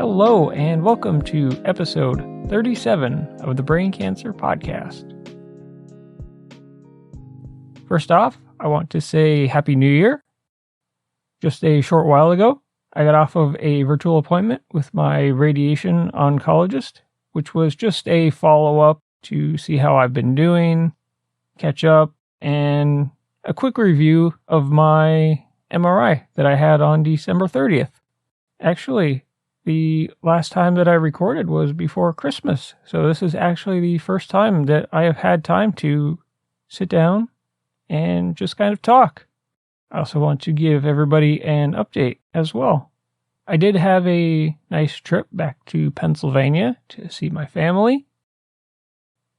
Hello, and welcome to episode 37 of the Brain Cancer Podcast. First off, I want to say Happy New Year. Just a short while ago, I got off of a virtual appointment with my radiation oncologist, which was just a follow-up to see how I've been doing, catch up, and a quick review of my MRI that I had on December 30th. Actually, the last time that I recorded was before Christmas, so this is actually the first time that I have had time to sit down and just kind of talk. I also want to give everybody an update as well. I did have a nice trip back to Pennsylvania to see my family.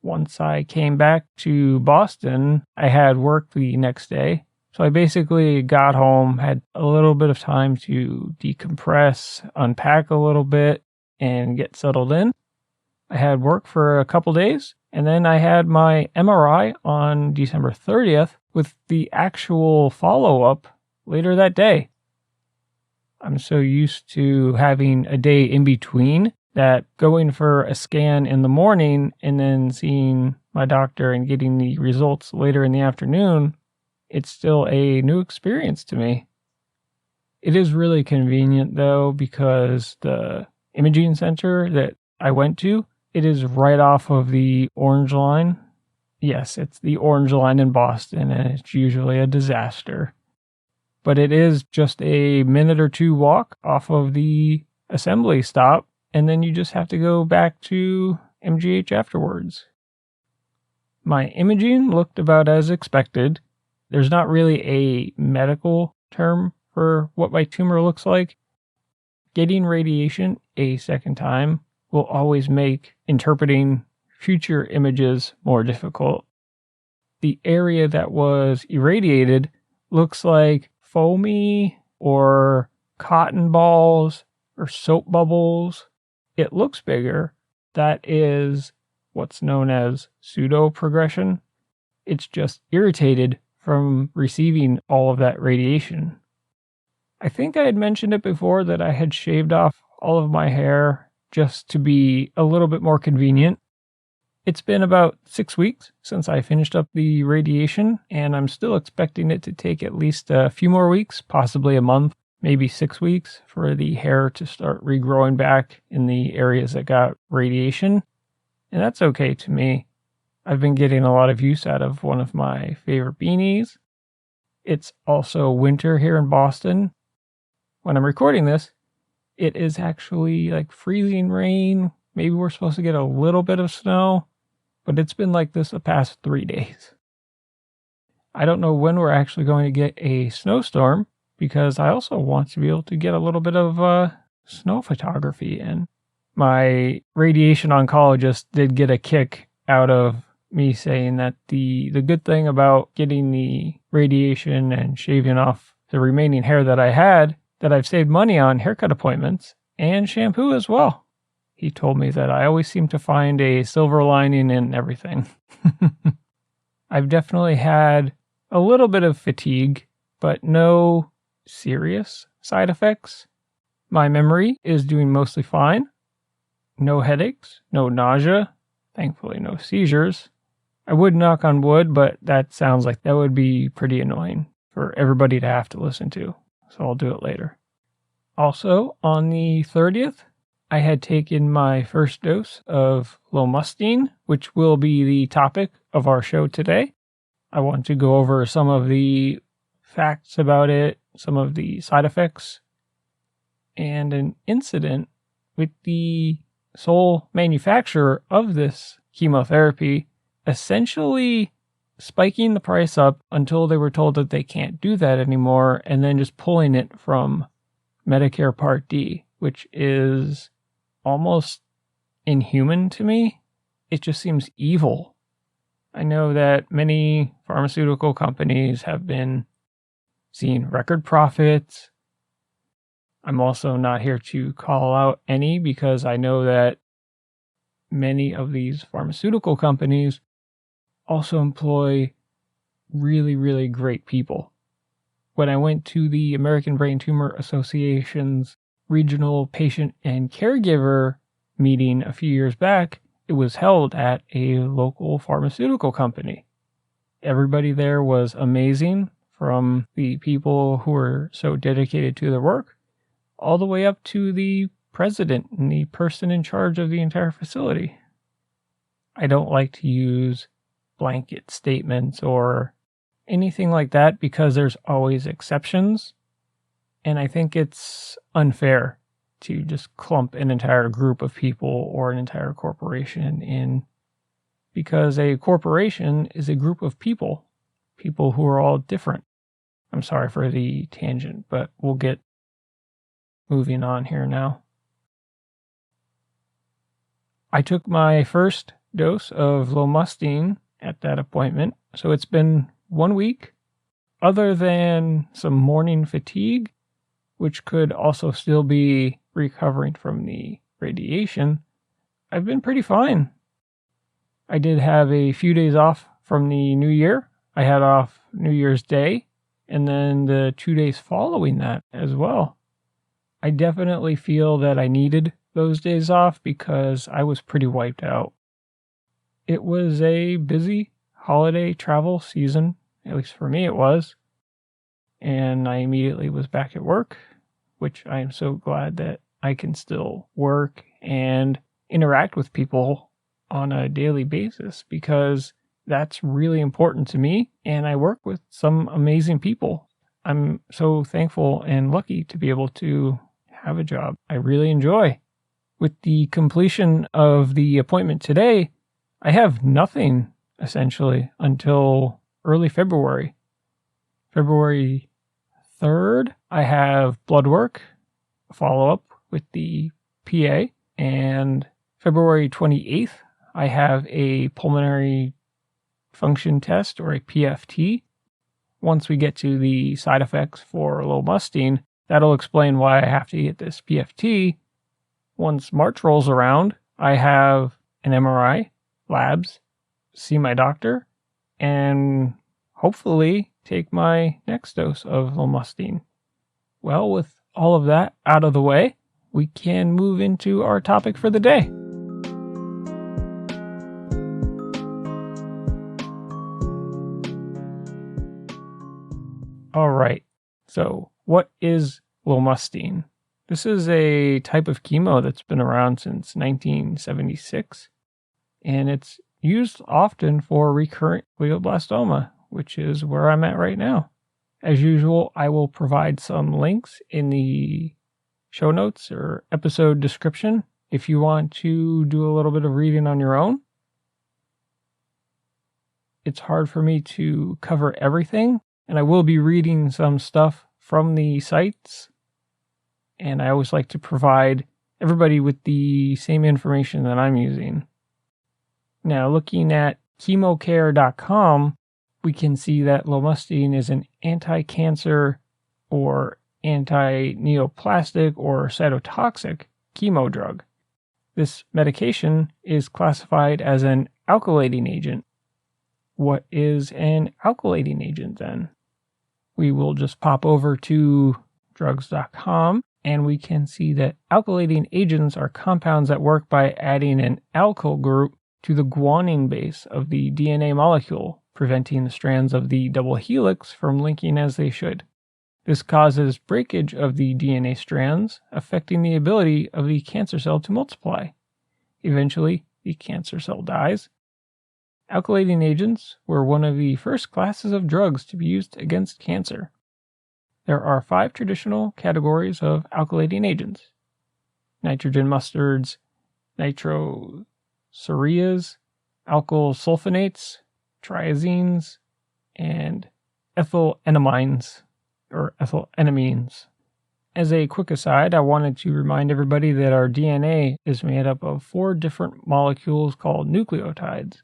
Once I came back to Boston, I had work the next day. So I basically got home, had a little bit of time to decompress, unpack a little bit, and get settled in. I had work for a couple days, and then I had my MRI on December 30th with the actual follow-up later that day. I'm so used to having a day in between that going for a scan in the morning and then seeing my doctor and getting the results later in the afternoon, it's still a new experience to me. It is really convenient though, because the imaging center that I went to, it is right off of the Orange Line. Yes, it's the Orange Line in Boston, and it's usually a disaster. But it is just a minute or two walk off of the assembly stop, and then you just have to go back to MGH afterwards. My imaging looked about as expected. There's not really a medical term for what my tumor looks like. Getting radiation a second time will always make interpreting future images more difficult. The area that was irradiated looks like foamy or cotton balls or soap bubbles. It looks bigger. That is what's known as pseudo-progression. It's just irritated from receiving all of that radiation. I think I had mentioned it before that I had shaved off all of my hair just to be a little bit more convenient. It's been about 6 weeks since I finished up the radiation, and I'm still expecting it to take at least a few more weeks, possibly a month, maybe 6 weeks, for the hair to start regrowing back in the areas that got radiation. And that's okay to me. I've been getting a lot of use out of one of my favorite beanies. It's also winter here in Boston. When I'm recording this, it is actually like freezing rain. Maybe we're supposed to get a little bit of snow, but it's been like this the past 3 days. I don't know when we're actually going to get a snowstorm, because I also want to be able to get a little bit of snow photography in. My radiation oncologist did get a kick out of me saying that the good thing about getting the radiation and shaving off the remaining hair that I had, that I've saved money on haircut appointments and shampoo as well. He told me that I always seem to find a silver lining in everything. I've definitely had a little bit of fatigue, but no serious side effects. My memory is doing mostly fine. No headaches, no nausea, thankfully no seizures. I would knock on wood, but that sounds like that would be pretty annoying for everybody to have to listen to, so I'll do it later. Also, on the 30th, I had taken my first dose of Lomustine, which will be the topic of our show today. I want to go over some of the facts about it, some of the side effects, and an incident with the sole manufacturer of this chemotherapy essentially spiking the price up until they were told that they can't do that anymore, and then just pulling it from Medicare Part D, which is almost inhuman to me. It just seems evil. I know that many pharmaceutical companies have been seeing record profits. I'm also not here to call out any, because I know that many of these pharmaceutical companies also employ really, really great people. When I went to the American Brain Tumor Association's regional patient and caregiver meeting a few years back, it was held at a local pharmaceutical company. Everybody there was amazing, from the people who were so dedicated to their work, all the way up to the president and the person in charge of the entire facility. I don't like to use blanket statements or anything like that because there's always exceptions. And I think it's unfair to just clump an entire group of people or an entire corporation in, because a corporation is a group of people who are all different. I'm sorry for the tangent, but we'll get moving on here now. I took my first dose of Lomustine at that appointment, so it's been 1 week. Other than some morning fatigue, which could also still be recovering from the radiation, I've been pretty fine. I did have a few days off from the new year. I had off New Year's Day, and then the 2 days following that as well. I definitely feel that I needed those days off because I was pretty wiped out. It was a busy holiday travel season, at least for me it was, and I immediately was back at work, which I am so glad that I can still work and interact with people on a daily basis, because that's really important to me, and I work with some amazing people. I'm so thankful and lucky to be able to have a job I really enjoy. With the completion of the appointment today, I have nothing essentially until early February. February 3rd, I have blood work, follow-up with the PA, and February 28th, I have a pulmonary function test, or a PFT. Once we get to the side effects for Lomustine, that'll explain why I have to get this PFT. Once March rolls around, I have an MRI, labs, see my doctor, and hopefully take my next dose of Lomustine. Well, with all of that out of the way, we can move into our topic for the day. All right, so what is Lomustine? This is a type of chemo that's been around since 1976, and it's used often for recurrent glioblastoma, which is where I'm at right now. As usual, I will provide some links in the show notes or episode description if you want to do a little bit of reading on your own. It's hard for me to cover everything, and I will be reading some stuff from the sites, and I always like to provide everybody with the same information that I'm using. Now, looking at chemocare.com, we can see that Lomustine is an anti-cancer or anti-neoplastic or cytotoxic chemo drug. This medication is classified as an alkylating agent. What is an alkylating agent then? We will just pop over to drugs.com, and we can see that alkylating agents are compounds that work by adding an alkyl group to the guanine base of the DNA molecule, preventing the strands of the double helix from linking as they should. This causes breakage of the DNA strands, affecting the ability of the cancer cell to multiply. Eventually, the cancer cell dies. Alkylating agents were one of the first classes of drugs to be used against cancer. There are 5 traditional categories of alkylating agents: nitrogen mustards, nitrosoureas, alkyl sulfonates, triazines, and ethylenamines, or ethylenamines. As a quick aside, I wanted to remind everybody that our DNA is made up of 4 different molecules called nucleotides.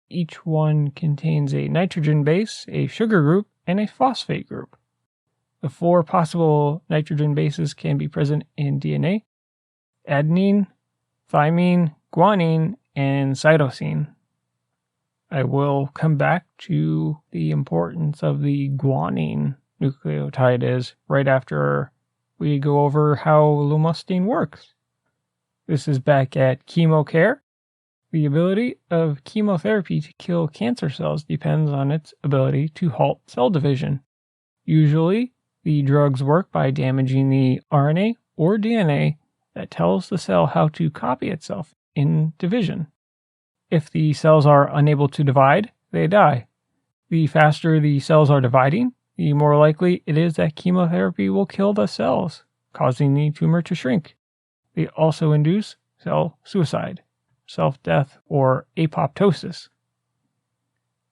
Each one contains a nitrogen base, a sugar group, and a phosphate group. The 4 possible nitrogen bases can be present in DNA: adenine, thymine, guanine, and cytosine. I will come back to the importance of the guanine nucleotide is right after we go over how Lomustine works. This is back at ChemoCare. The ability of chemotherapy to kill cancer cells depends on its ability to halt cell division. Usually, the drugs work by damaging the RNA or DNA that tells the cell how to copy itself in division. If the cells are unable to divide, they die. The faster the cells are dividing, the more likely it is that chemotherapy will kill the cells, causing the tumor to shrink. They also induce cell suicide, self-death, or apoptosis.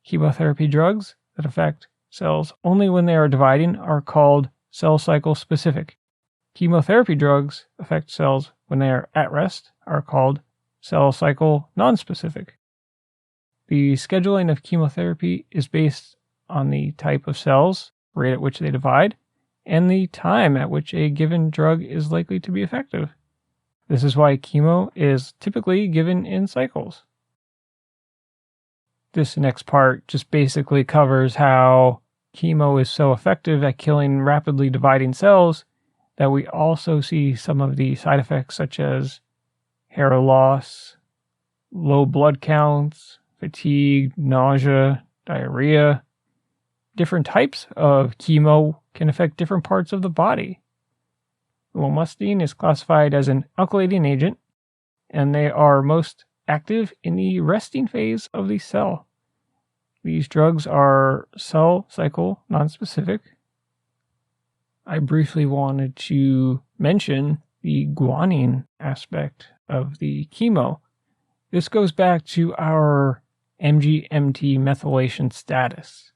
Chemotherapy drugs that affect cells only when they are dividing are called cell cycle specific. Chemotherapy drugs affect cells when they are at rest are called cell cycle nonspecific. The scheduling of chemotherapy is based on the type of cells, rate at which they divide, and the time at which a given drug is likely to be effective. This is why chemo is typically given in cycles. This next part just basically covers how chemo is so effective at killing rapidly dividing cells that we also see some of the side effects such as hair loss, low blood counts, fatigue, nausea, diarrhea. Different types of chemo can affect different parts of the body. Lomustine is classified as an alkylating agent, and they are most active in the resting phase of the cell. These drugs are cell cycle nonspecific. I briefly wanted to mention the guanine aspect of the chemo. This goes back to our MGMT methylation status.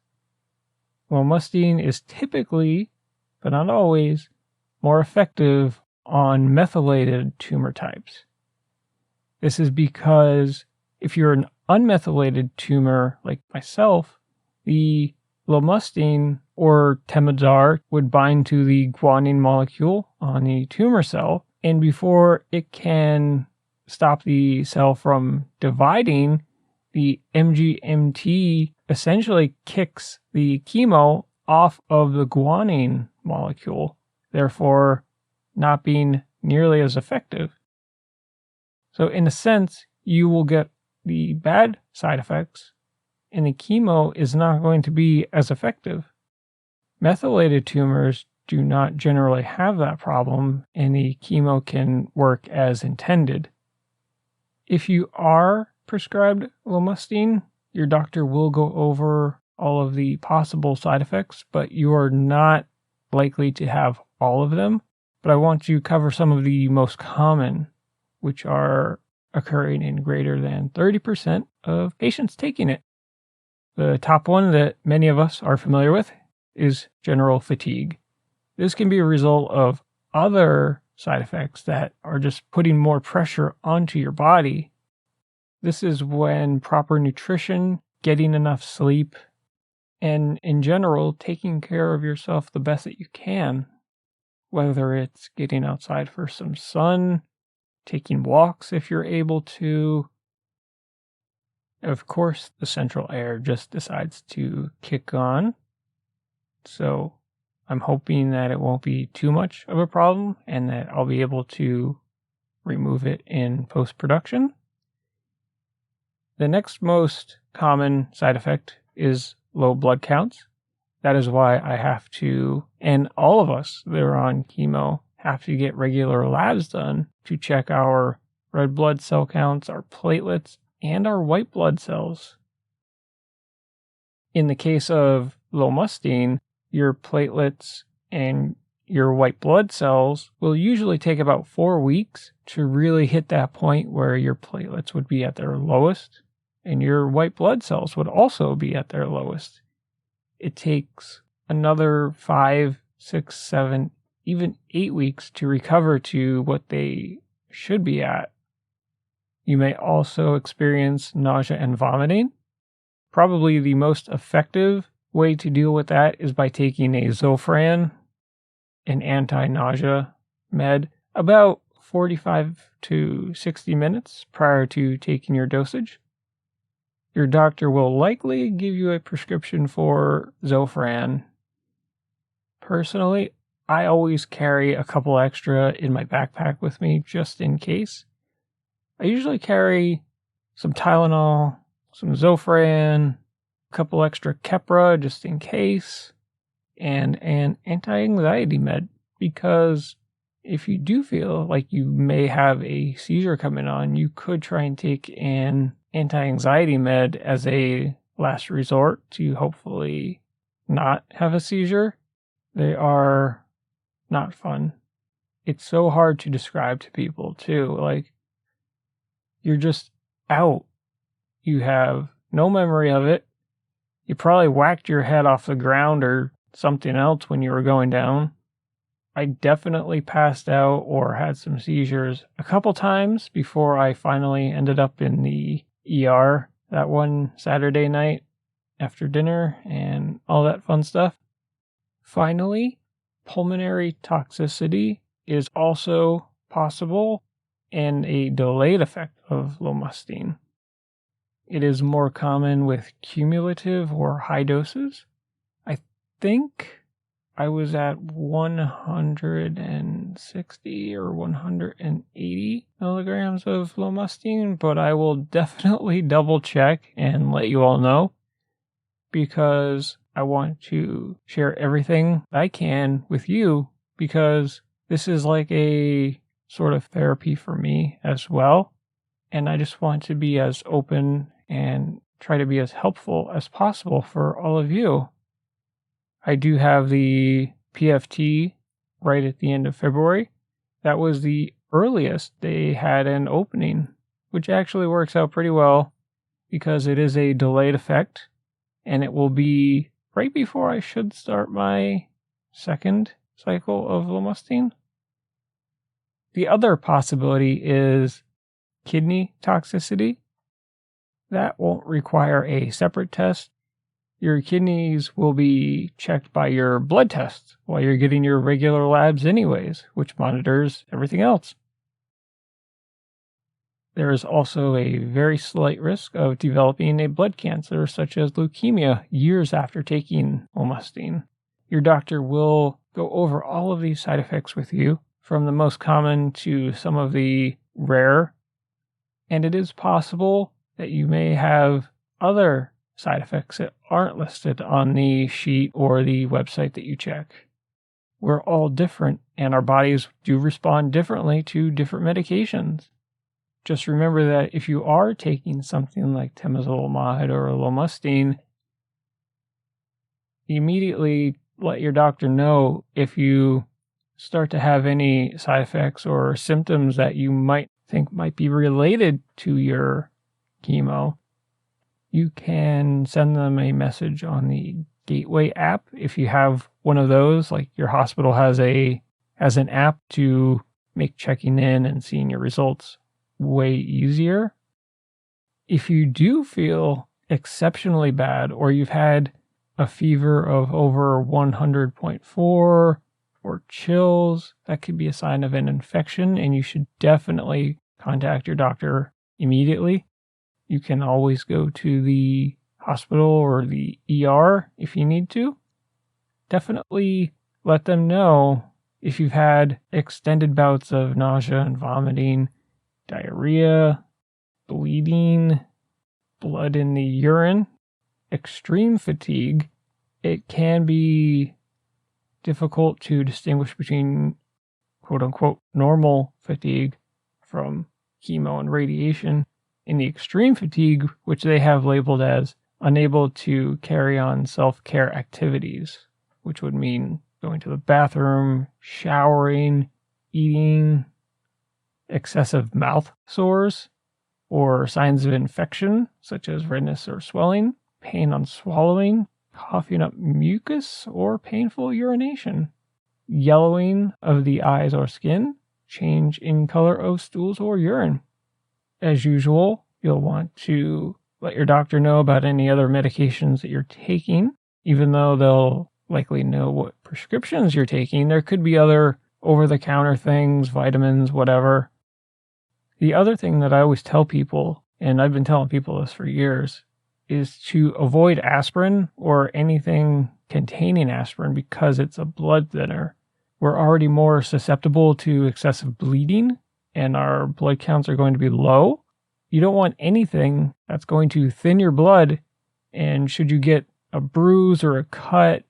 Lomustine is typically, but not always, more effective on methylated tumor types. This is because if you're an unmethylated tumor like myself, the lomustine or temodar would bind to the guanine molecule on the tumor cell, and before it can stop the cell from dividing, the MGMT essentially kicks the chemo off of the guanine molecule, therefore not being nearly as effective. So in a sense, you will get the bad side effects, and the chemo is not going to be as effective. Methylated tumors do not generally have that problem, and the chemo can work as intended. If you are prescribed Lomustine, your doctor will go over all of the possible side effects, but you are not likely to have all of them. But I want to cover some of the most common, which are occurring in greater than 30% of patients taking it. The top one that many of us are familiar with is general fatigue. This can be a result of other side effects that are just putting more pressure onto your body. This is when proper nutrition, getting enough sleep, and in general, taking care of yourself the best that you can, whether it's getting outside for some sun, taking walks if you're able to. Of course, the central air just decides to kick on. So I'm hoping that it won't be too much of a problem and that I'll be able to remove it in post-production. The next most common side effect is low blood counts. That is why I have to, and all of us that are on chemo, have to get regular labs done to check our red blood cell counts, our platelets, and our white blood cells. In the case of Lomustine, your platelets and your white blood cells will usually take about 4 weeks to really hit that point where your platelets would be at their lowest and your white blood cells would also be at their lowest. It takes another 5, 6, 7, even 8 weeks to recover to what they should be at. You may also experience nausea and vomiting. Probably the most effective way to deal with that is by taking a Zofran, an anti-nausea med, about 45 to 60 minutes prior to taking your dosage. Your doctor will likely give you a prescription for Zofran. Personally, I always carry a couple extra in my backpack with me just in case. I usually carry some Tylenol, some Zofran, a couple extra Keppra just in case, and an anti-anxiety med, because if you do feel like you may have a seizure coming on, you could try and take an anti-anxiety med as a last resort to hopefully not have a seizure. They are not fun. It's so hard to describe to people too. Like, you're just out. You have no memory of it. You probably whacked your head off the ground or something else when you were going down. I definitely passed out or had some seizures a couple times before I finally ended up in the ER that one Saturday night after dinner and all that fun stuff. Finally, pulmonary toxicity is also possible and a delayed effect of Lomustine. It is more common with cumulative or high doses. I think I was at 160 or 180 milligrams of Lomustine, but I will definitely double check and let you all know, because I want to share everything I can with you, because this is like a sort of therapy for me as well. And I just want to be as open and try to be as helpful as possible for all of you. I do have the PFT right at the end of February. That was the earliest they had an opening, which actually works out pretty well because it is a delayed effect, and it will be right before I should start my second cycle of Lomustine. The other possibility is kidney toxicity. That won't require a separate test. Your kidneys will be checked by your blood tests while you're getting your regular labs anyways, which monitors everything else. There is also a very slight risk of developing a blood cancer such as leukemia years after taking Lomustine. Your doctor will go over all of these side effects with you, from the most common to some of the rare, and it is possible that you may have other side effects that aren't listed on the sheet or the website that you check. We're all different, and our bodies do respond differently to different medications. Just remember that if you are taking something like temozolomide or Lomustine, immediately let your doctor know if you start to have any side effects or symptoms that you might think might be related to your chemo. You can send them a message on the Gateway app if you have one of those. Like, your hospital has an app to make checking in and seeing your results way easier. If you do feel exceptionally bad, or you've had a fever of over 100.4 or chills, that could be a sign of an infection, and you should definitely contact your doctor immediately. You can always go to the hospital or the ER if you need to. Definitely let them know if you've had extended bouts of nausea and vomiting, diarrhea, bleeding, blood in the urine, extreme fatigue. It can be difficult to distinguish between quote-unquote normal fatigue from chemo and radiation. In the extreme fatigue, which they have labeled as unable to carry on self-care activities, which would mean going to the bathroom, showering, eating, excessive mouth sores, or signs of infection, such as redness or swelling, pain on swallowing, coughing up mucus, or painful urination, yellowing of the eyes or skin, change in color of stools or urine. As usual, you'll want to let your doctor know about any other medications that you're taking. Even though they'll likely know what prescriptions you're taking, there could be other over-the-counter things, vitamins, whatever. The other thing that I always tell people, and I've been telling people this for years, is to avoid aspirin or anything containing aspirin because it's a blood thinner. we're already more susceptible to excessive bleeding and our blood counts are going to be low. You don't want anything that's going to thin your blood, and should you get a bruise or a cut,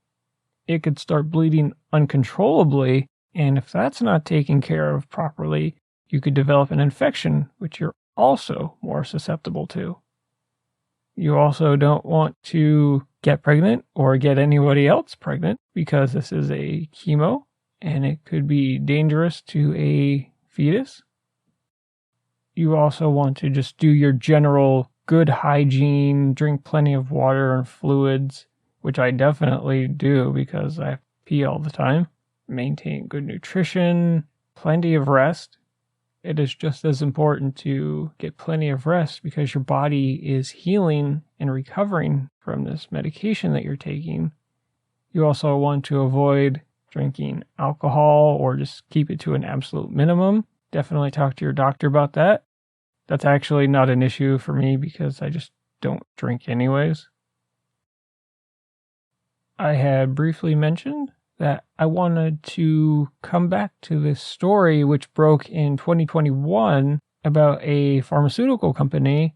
it could start bleeding uncontrollably, and if that's not taken care of properly, you could develop an infection, which you're also more susceptible to. You also don't want to get pregnant or get anybody else pregnant because this is a chemo and it could be dangerous to a fetus. You also want to just do your general good hygiene, drink plenty of water and fluids, which I definitely do because I pee all the time. Maintain good nutrition, plenty of rest. It is just as important to get plenty of rest because your body is healing and recovering from this medication that you're taking. You also want to avoid drinking alcohol or just keep it to an absolute minimum. Definitely talk to your doctor about that. That's actually not an issue for me because I just don't drink anyways. I had briefly mentioned that I wanted to come back to this story which broke in 2021 about a pharmaceutical company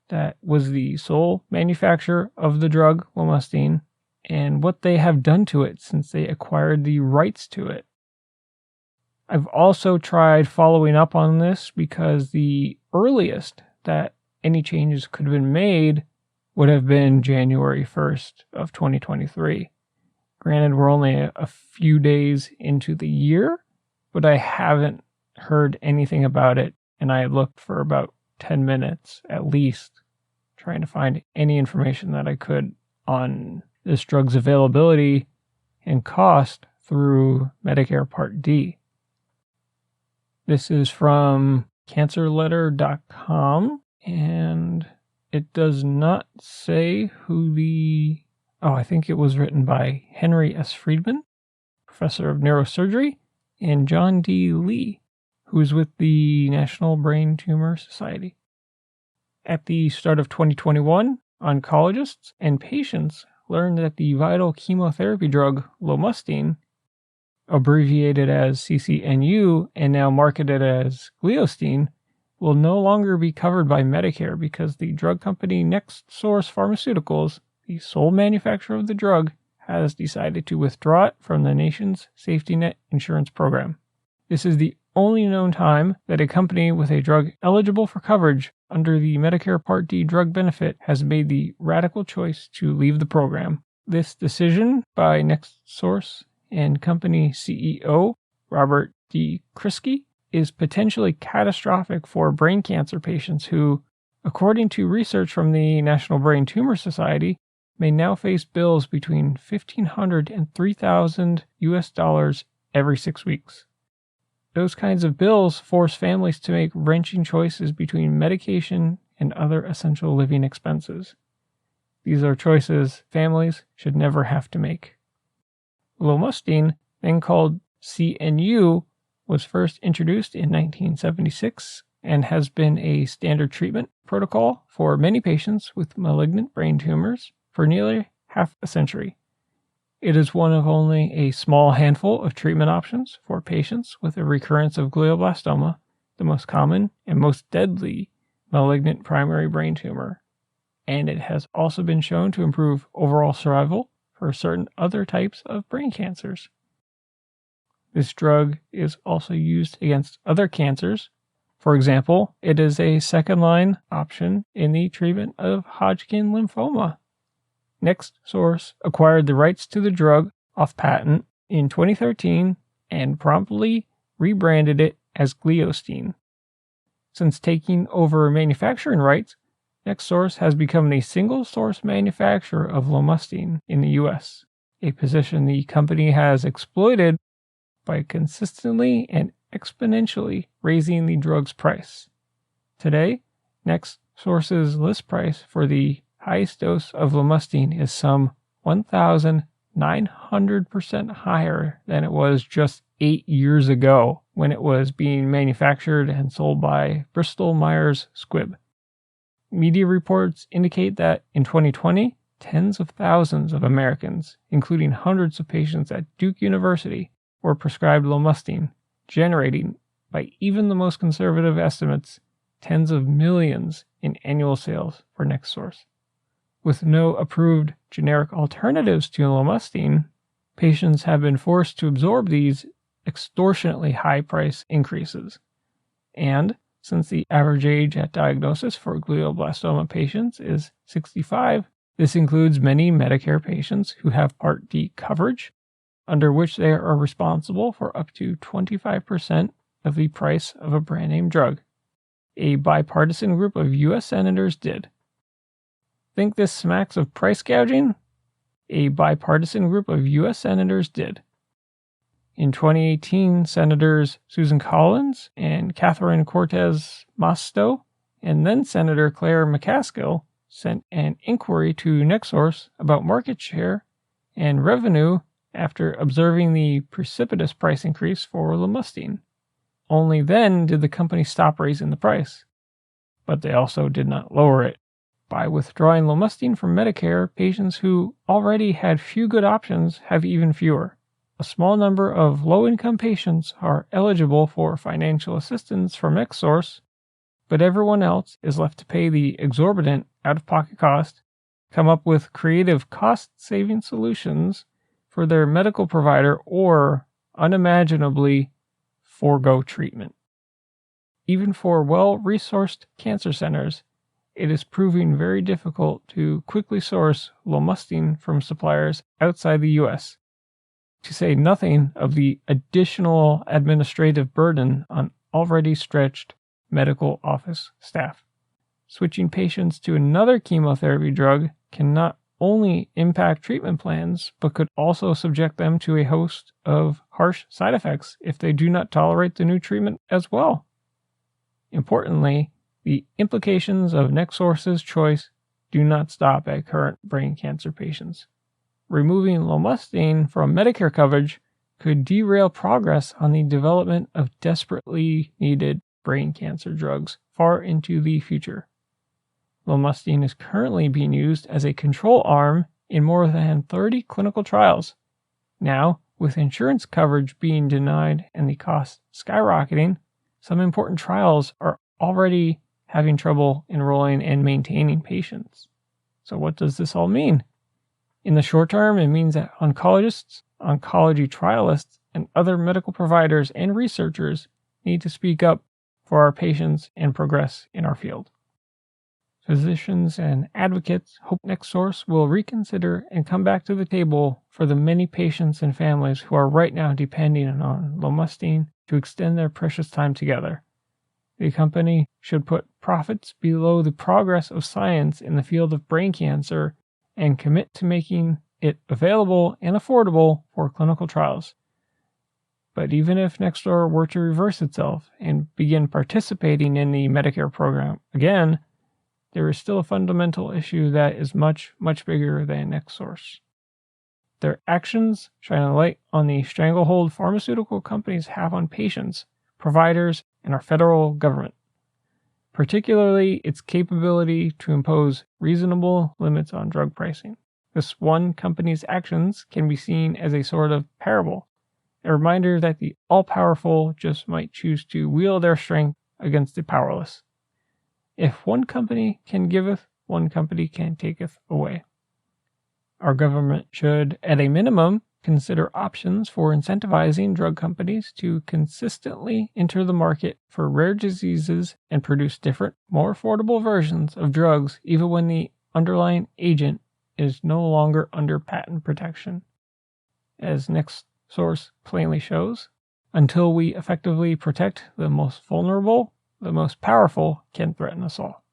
that was the sole manufacturer of the drug Lomustine and what they have done to it since they acquired the rights to it. I've also tried following up on this because the earliest that any changes could have been made would have been January 1st of 2023. Granted, we're only a few days into the year, but I haven't heard anything about it, and I looked for about 10 minutes at least, trying to find any information that I could on this drug's availability and cost through Medicare Part D. This is from cancerletter.com, and it does not say who the... Oh, I think it was written by Henry S. Friedman, professor of neurosurgery, and John D. Lee, who is with the National Brain Tumor Society. At the start of 2021, oncologists and patients learned that the vital chemotherapy drug Lomustine, abbreviated as CCNU and now marketed as Gleostine, will no longer be covered by Medicare because the drug company NextSource Pharmaceuticals, the sole manufacturer of the drug, has decided to withdraw it from the nation's safety net insurance program. This is the only known time that a company with a drug eligible for coverage under the Medicare Part D drug benefit has made the radical choice to leave the program. This decision by NextSource and company CEO Robert D. Krisky is potentially catastrophic for brain cancer patients who, according to research from the National Brain Tumor Society, may now face bills between $1,500 and $3,000 US every 6 weeks. Those kinds of bills force families to make wrenching choices between medication and other essential living expenses. These are choices families should never have to make. Lomustine, then called CNU, was first introduced in 1976 and has been a standard treatment protocol for many patients with malignant brain tumors for nearly half a century. It is one of only a small handful of treatment options for patients with a recurrence of glioblastoma, the most common and most deadly malignant primary brain tumor, and it has also been shown to improve overall survival for certain other types of brain cancers. This drug is also used against other cancers. For example, it is a second-line option in the treatment of Hodgkin lymphoma. NextSource acquired the rights to the drug off patent in 2013 and promptly rebranded it as Gleostine. Since taking over manufacturing rights, NextSource has become a single-source manufacturer of Lomustine in the U.S., a position the company has exploited by consistently and exponentially raising the drug's price. Today, NextSource's list price for the highest dose of Lomustine is some 1,900% higher than it was just 8 years ago when it was being manufactured and sold by Bristol Myers Squibb. Media reports indicate that in 2020, tens of thousands of Americans, including hundreds of patients at Duke University, were prescribed Lomustine, generating, by even the most conservative estimates, tens of millions in annual sales for NextSource. With no approved generic alternatives to Lomustine, patients have been forced to absorb these extortionately high price increases. And since the average age at diagnosis for glioblastoma patients is 65, this includes many Medicare patients who have Part D coverage, under which they are responsible for up to 25% of the price of a brand name drug. A bipartisan group of U.S. senators did. Think this smacks of price gouging? A bipartisan group of U.S. senators did. In 2018, Senators Susan Collins and Catherine Cortez Masto, and then Senator Claire McCaskill, sent an inquiry to NextSource about market share and revenue after observing the precipitous price increase for Lomustine. Only then did the company stop raising the price. But they also did not lower it. By withdrawing Lomustine from Medicare, patients who already had few good options have even fewer. A small number of low-income patients are eligible for financial assistance from NextSource, but everyone else is left to pay the exorbitant out-of-pocket cost, come up with creative cost-saving solutions for their medical provider, or, unimaginably, forego treatment. Even for well-resourced cancer centers, it is proving very difficult to quickly source Lomustine from suppliers outside the U.S., to say nothing of the additional administrative burden on already stretched medical office staff. Switching patients to another chemotherapy drug can not only impact treatment plans, but could also subject them to a host of harsh side effects if they do not tolerate the new treatment as well. Importantly, the implications of NextSource's choice do not stop at current brain cancer patients. Removing Lomustine from Medicare coverage could derail progress on the development of desperately needed brain cancer drugs far into the future. Lomustine is currently being used as a control arm in more than 30 clinical trials. Now, with insurance coverage being denied and the cost skyrocketing, some important trials are already having trouble enrolling and maintaining patients. So what does this all mean? In the short term, it means that oncologists, oncology trialists, and other medical providers and researchers need to speak up for our patients and progress in our field. Physicians and advocates hope NextSource will reconsider and come back to the table for the many patients and families who are right now depending on Lomustine to extend their precious time together. The company should put profits below the progress of science in the field of brain cancer and commit to making it available and affordable for clinical trials. But even if NextDoor were to reverse itself and begin participating in the Medicare program again, there is still a fundamental issue that is much, much bigger than NextSource. Their actions shine a light on the stranglehold pharmaceutical companies have on patients, providers, and our federal government, particularly its capability to impose reasonable limits on drug pricing. This one company's actions can be seen as a sort of parable, a reminder that the all-powerful just might choose to wield their strength against the powerless. If one company can giveth, one company can taketh away. Our government should, at a minimum, consider options for incentivizing drug companies to consistently enter the market for rare diseases and produce different, more affordable versions of drugs even when the underlying agent is no longer under patent protection. As NextSource plainly shows, until we effectively protect the most vulnerable, the most powerful can threaten us all.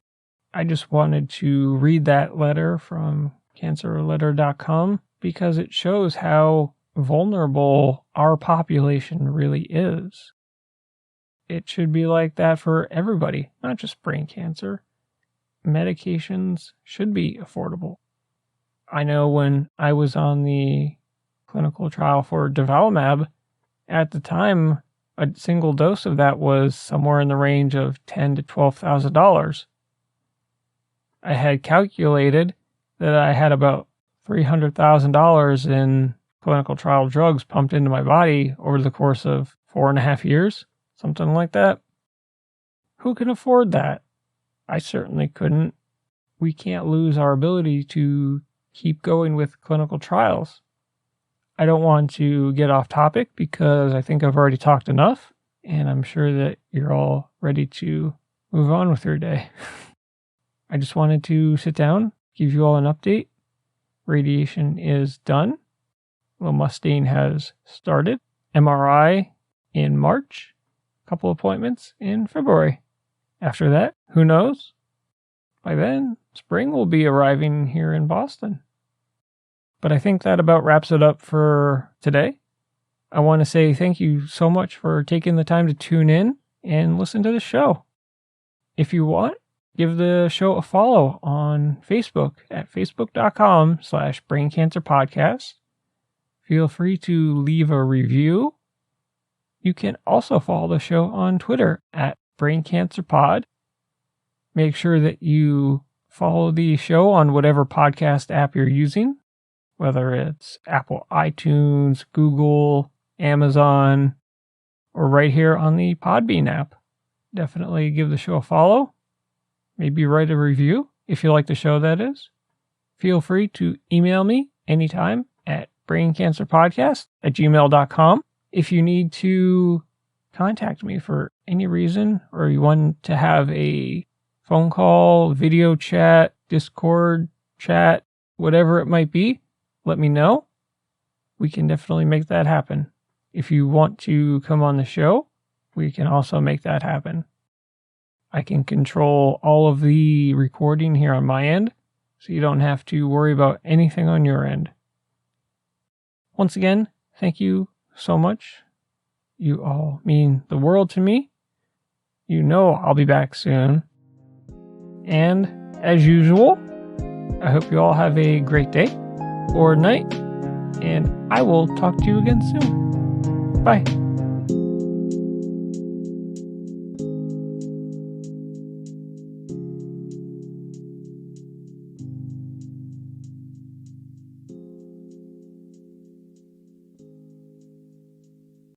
I just wanted to read that letter from cancerletter.com because it shows how vulnerable our population really is. It should be like that for everybody, not just brain cancer. Medications should be affordable. I know when I was on the clinical trial for Durvalumab, at the time, a single dose of that was somewhere in the range of $10,000 to $12,000. I had calculated that I had about $300,000 in clinical trial drugs pumped into my body over the course of 4.5 years, something like that. Who can afford that? I certainly couldn't. We can't lose our ability to keep going with clinical trials. I don't want to get off topic because I think I've already talked enough, and I'm sure that you're all ready to move on with your day. I just wanted to sit down, give you all an update. Radiation is done. Lomustine has started. MRI in March. A couple appointments in February. After that, who knows? By then, spring will be arriving here in Boston. But I think that about wraps it up for today. I want to say thank you so much for taking the time to tune in and listen to the show. If you want, give the show a follow on Facebook at facebook.com/braincancerpodcast. Feel free to leave a review. You can also follow the show on Twitter at braincancerpod. Make sure that you follow the show on whatever podcast app you're using, whether it's Apple iTunes, Google, Amazon, or right here on the Podbean app. Definitely give the show a follow. Maybe write a review if you like the show, that is. Feel free to email me anytime at braincancerpodcast@gmail.com. If you need to contact me for any reason, or you want to have a phone call, video chat, Discord chat, whatever it might be, let me know. We can definitely make that happen. If you want to come on the show, we can also make that happen. I can control all of the recording here on my end, so you don't have to worry about anything on your end. Once again, thank you so much. You all mean the world to me. You know I'll be back soon. And as usual, I hope you all have a great day or night, and I will talk to you again soon. Bye.